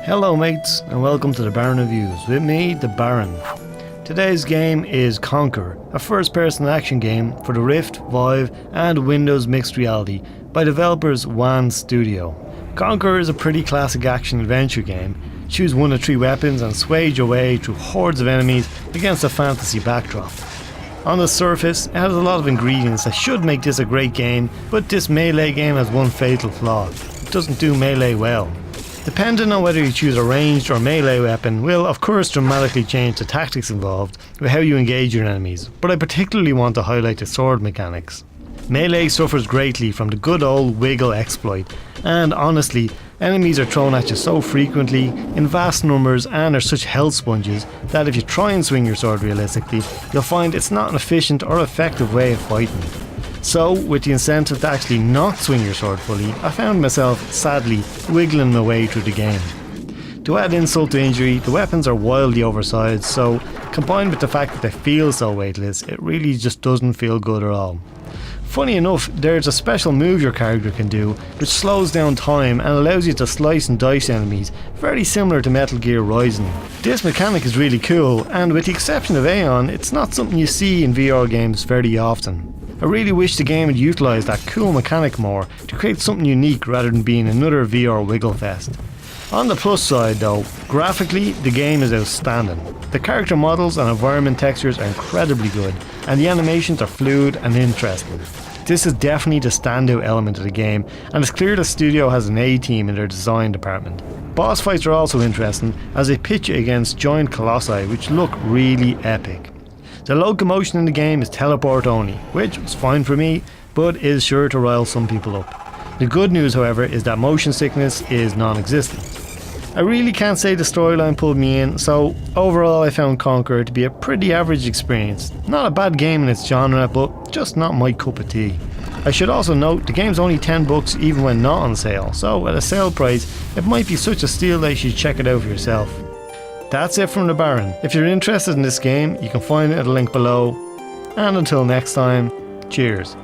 Hello mates, and welcome to the Baron Reviews with me, the Baron. Today's game is Conker, a first-person action game for the Rift, Vive and Windows Mixed Reality by developers Wan Studio. Conker is a pretty classic action-adventure game. Choose one of three weapons and swage your way through hordes of enemies against a fantasy backdrop. On the surface, it has a lot of ingredients that should make this a great game, but this melee game has one fatal flaw: it doesn't do melee well. Depending on whether you choose a ranged or melee weapon will of course dramatically change the tactics involved with how you engage your enemies, but I particularly want to highlight the sword mechanics. Melee suffers greatly from the good old wiggle exploit, and honestly, enemies are thrown at you so frequently, in vast numbers, and are such health sponges that if you try and swing your sword realistically, you'll find it's not an efficient or effective way of fighting. So, with the incentive to actually not swing your sword fully, I found myself, sadly, wiggling my way through the game. To add insult to injury, the weapons are wildly oversized, so combined with the fact that they feel so weightless, it really just doesn't feel good at all. Funny enough, there's a special move your character can do which slows down time and allows you to slice and dice enemies, very similar to Metal Gear Rising. This mechanic is really cool, and with the exception of Aeon, it's not something you see in VR games very often. I really wish the game had utilised that cool mechanic more to create something unique rather than being another VR wiggle fest. On the plus side though, graphically the game is outstanding. The character models and environment textures are incredibly good, and the animations are fluid and interesting. This is definitely the standout element of the game, and it's clear the studio has an A-team in their design department. Boss fights are also interesting as they pitch you against giant colossi which look really epic. The locomotion in the game is teleport only, which was fine for me, but is sure to rile some people up. The good news, however, is that motion sickness is non-existent. I really can't say the storyline pulled me in, so overall I found Conker to be a pretty average experience. Not a bad game in its genre, but just not my cup of tea. I should also note the game's only $10 even when not on sale, so at a sale price it might be such a steal that you should check it out for yourself. That's it from the Baron. If you're interested in this game, you can find it at a link below. And until next time, cheers.